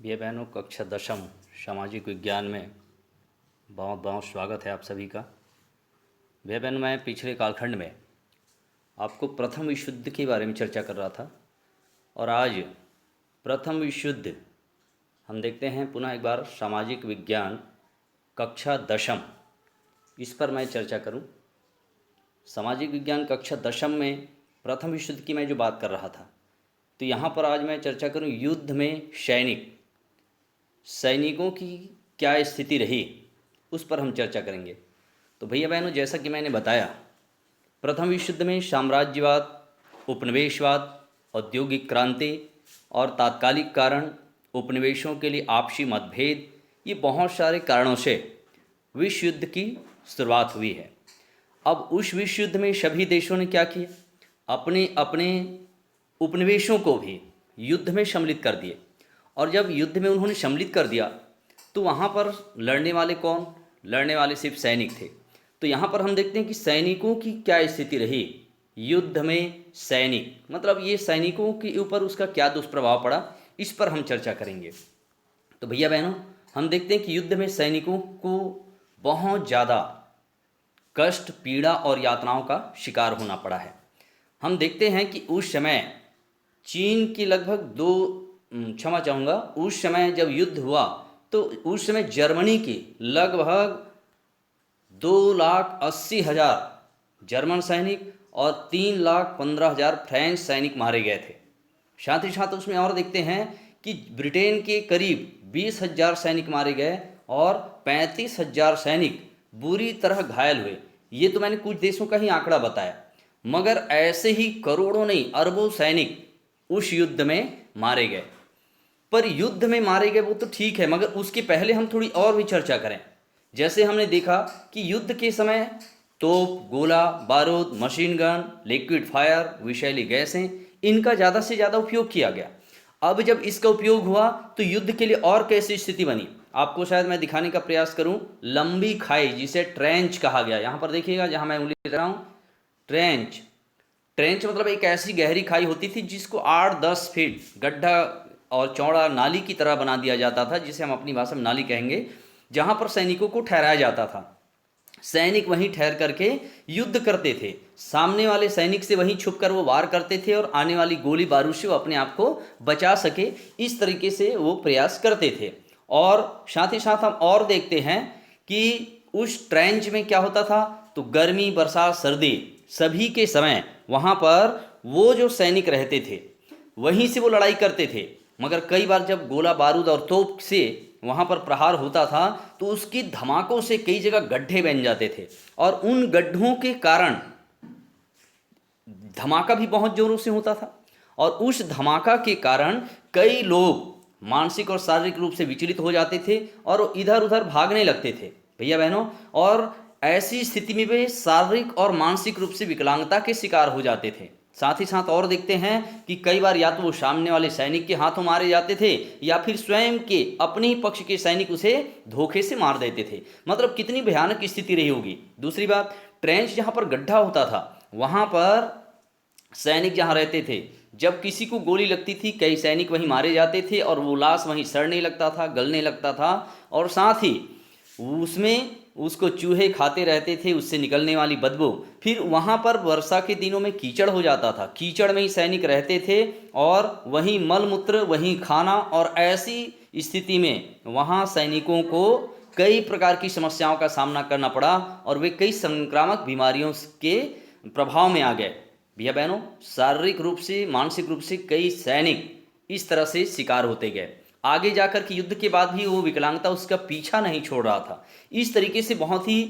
भैया बहनों, कक्षा दशम सामाजिक विज्ञान में बहुत बहुत स्वागत है आप सभी का। भैया बहनों, मैं पिछले कालखंड में आपको प्रथम विश्व युद्ध के बारे में चर्चा कर रहा था और आज प्रथम विश्व युद्ध हम देखते हैं पुनः एक बार सामाजिक विज्ञान कक्षा दशम, इस पर मैं चर्चा करूं। सामाजिक विज्ञान कक्षा दशम में प्रथम विश्व युद्ध की मैं जो बात कर रहा था, तो यहाँ पर आज मैं चर्चा करूं युद्ध में सैनिकों की क्या स्थिति रही, उस पर हम चर्चा करेंगे। तो भैया बहनों, जैसा कि मैंने बताया, प्रथम विश्व युद्ध में साम्राज्यवाद, उपनिवेशवाद, औद्योगिक क्रांति और तात्कालिक कारण, उपनिवेशों के लिए आपसी मतभेद, ये बहुत सारे कारणों से विश्व युद्ध की शुरुआत हुई है। अब उस विश्व युद्ध में सभी देशों ने क्या किया, अपने अपने उपनिवेशों को भी युद्ध में सम्मिलित कर दिए। और जब युद्ध में उन्होंने सम्मिलित कर दिया तो वहाँ पर लड़ने वाले कौन? लड़ने वाले सिर्फ सैनिक थे। तो यहाँ पर हम देखते हैं कि सैनिकों की क्या स्थिति रही युद्ध में। सैनिक मतलब ये सैनिकों के ऊपर उसका क्या दुष्प्रभाव पड़ा, इस पर हम चर्चा करेंगे। तो भैया बहनों, हम देखते हैं कि युद्ध में सैनिकों को बहुत ज़्यादा कष्ट, पीड़ा और यातनाओं का शिकार होना पड़ा है। हम देखते हैं कि उस समय चीन की लगभग क्षमा चाहूँगा, उस समय जब युद्ध हुआ तो उस समय जर्मनी की लगभग 2,80,000 जर्मन सैनिक और 3,15,000 फ्रेंच सैनिक मारे गए थे। साथ ही साथ उसमें और देखते हैं कि ब्रिटेन के करीब 20,000 सैनिक मारे गए और 35,000 सैनिक बुरी तरह घायल हुए। ये तो मैंने कुछ देशों का ही आंकड़ा बताया, मगर ऐसे ही करोड़ों नहीं अरबों सैनिक उस युद्ध में मारे गए। पर युद्ध में मारे गए वो तो ठीक है, मगर उसके पहले हम थोड़ी और भी चर्चा करें। जैसे हमने देखा कि युद्ध के समय तोप, गोला बारूद, मशीन गन, लिक्विड फायर, विषैली गैसें, इनका ज़्यादा से ज़्यादा उपयोग किया गया। अब जब इसका उपयोग हुआ तो युद्ध के लिए और कैसी स्थिति बनी, आपको शायद मैं दिखाने का प्रयास करूं। लंबी खाई, जिसे ट्रेंच कहा गया, यहाँ पर देखिएगा जहाँ मैं उंगली कर रहा हूँ, ट्रेंच। ट्रेंच मतलब एक ऐसी गहरी खाई होती थी जिसको 8-10 फीट गड्ढा और चौड़ा नाली की तरह बना दिया जाता था, जिसे हम अपनी भाषा में नाली कहेंगे, जहाँ पर सैनिकों को ठहराया जाता था। सैनिक वहीं ठहर करके युद्ध करते थे, सामने वाले सैनिक से वहीं छुपकर वो वार करते थे और आने वाली गोली बारूद से वो अपने आप को बचा सके, इस तरीके से वो प्रयास करते थे। और साथ ही साथ हम और देखते हैं कि उस ट्रेंच में क्या होता था, तो गर्मी, बरसात, सर्दी, सभी के समय वहाँ पर वो जो सैनिक रहते थे वहीं से वो लड़ाई करते थे। मगर कई बार जब गोला बारूद और तोप से वहाँ पर प्रहार होता था तो उसकी धमाकों से कई जगह गड्ढे बन जाते थे और उन गड्ढों के कारण धमाका भी बहुत जोरों से होता था और उस धमाका के कारण कई लोग मानसिक और शारीरिक रूप से विचलित हो जाते थे और इधर उधर भागने लगते थे भैया बहनों। और ऐसी स्थिति में वे शारीरिक और मानसिक रूप से विकलांगता के शिकार हो जाते थे। साथ ही साथ और देखते हैं कि कई बार या तो वो सामने वाले सैनिक के हाथों मारे जाते थे या फिर स्वयं के अपने ही पक्ष के सैनिक उसे धोखे से मार देते थे। मतलब कितनी भयानक स्थिति रही होगी। दूसरी बात, ट्रेंच जहाँ पर गड्ढा होता था वहाँ पर सैनिक जहाँ रहते थे, जब किसी को गोली लगती थी कई सैनिक वहीं मारे जाते थे और वो लाश वहीं सड़ने लगता था, गलने लगता था और साथ ही उसमें उसको चूहे खाते रहते थे, उससे निकलने वाली बदबू। फिर वहाँ पर वर्षा के दिनों में कीचड़ हो जाता था, कीचड़ में ही सैनिक रहते थे और वहीं मलमूत्र, वहीं खाना, और ऐसी स्थिति में वहाँ सैनिकों को कई प्रकार की समस्याओं का सामना करना पड़ा और वे कई संक्रामक बीमारियों के प्रभाव में आ गए। भैया बहनों, शारीरिक रूप से, मानसिक रूप से कई सैनिक इस तरह से शिकार होते गए। आगे जाकर के युद्ध के बाद भी वो विकलांगता उसका पीछा नहीं छोड़ रहा था। इस तरीके से बहुत ही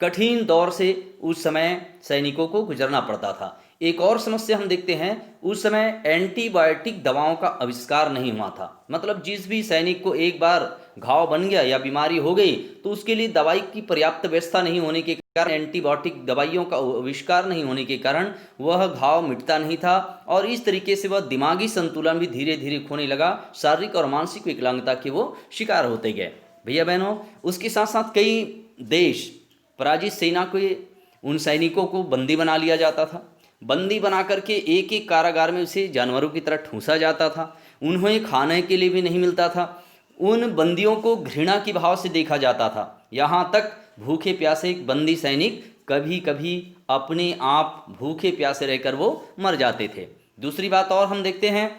कठिन दौर से उस समय सैनिकों को गुजरना पड़ता था। एक और समस्या हम देखते हैं, उस समय एंटीबायोटिक दवाओं का आविष्कार नहीं हुआ था। मतलब जिस भी सैनिक को एक बार घाव बन गया या बीमारी हो गई तो उसके लिए दवाई की पर्याप्त व्यवस्था नहीं होने के कारण, एंटीबायोटिक दवाइयों का आविष्कार नहीं होने के कारण वह घाव मिटता नहीं था और इस तरीके से वह दिमागी संतुलन भी धीरे धीरे खोने लगा, शारीरिक और मानसिक विकलांगता के वो शिकार होते गए। भैया बहनों, उसके साथ साथ कई देश, पराजित सेना के उन सैनिकों को बंदी बना लिया जाता था। बंदी बना करके एक एक कारागार में उसे जानवरों की तरह ठूंसा जाता था। उन्हें खाने के लिए भी नहीं मिलता था उन बंदियों को घृणा की भाव से देखा जाता था। यहाँ तक भूखे प्यासे बंदी सैनिक कभी कभी अपने आप भूखे प्यासे रहकर वो मर जाते थे। दूसरी बात और हम देखते हैं,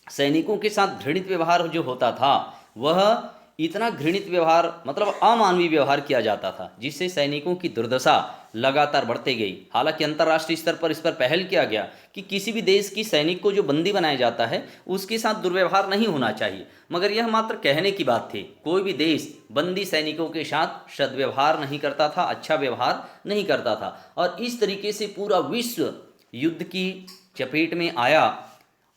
सैनिकों के साथ घृणित व्यवहार जो होता था वह इतना घृणित व्यवहार मतलब अमानवीय व्यवहार किया जाता था, जिससे सैनिकों की दुर्दशा लगातार बढ़ती गई। हालांकि अंतर्राष्ट्रीय स्तर पर इस पर पहल किया गया कि किसी भी देश की सैनिक को जो बंदी बनाया जाता है उसके साथ दुर्व्यवहार नहीं होना चाहिए, मगर यह मात्र कहने की बात थी। कोई भी देश बंदी सैनिकों के साथ सद्व्यवहार नहीं करता था, अच्छा व्यवहार नहीं करता था, और इस तरीके से पूरा विश्व युद्ध की चपेट में आया।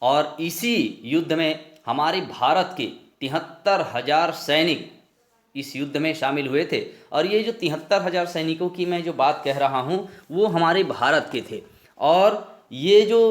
और इसी युद्ध में हमारे भारत के 73,000 सैनिक इस युद्ध में शामिल हुए थे। और ये जो 73,000 सैनिकों की मैं जो बात कह रहा हूँ वो हमारे भारत के थे। और ये जो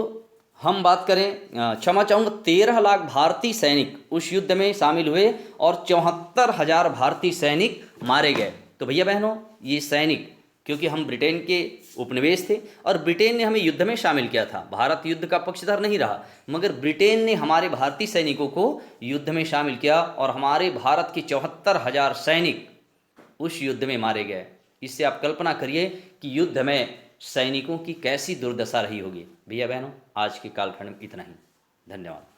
हम बात करें, क्षमा चाहूँगा, 13 लाख भारतीय सैनिक उस युद्ध में शामिल हुए और 74,000 भारतीय सैनिक मारे गए। तो भैया बहनों, ये सैनिक, क्योंकि हम ब्रिटेन के उपनिवेश थे और ब्रिटेन ने हमें युद्ध में शामिल किया था, भारत युद्ध का पक्षधर नहीं रहा, मगर ब्रिटेन ने हमारे भारतीय सैनिकों को युद्ध में शामिल किया और हमारे भारत के 74,000 सैनिक उस युद्ध में मारे गए। इससे आप कल्पना करिए कि युद्ध में सैनिकों की कैसी दुर्दशा रही होगी। भैया बहनों, आज के कालखंड में इतना ही। धन्यवाद।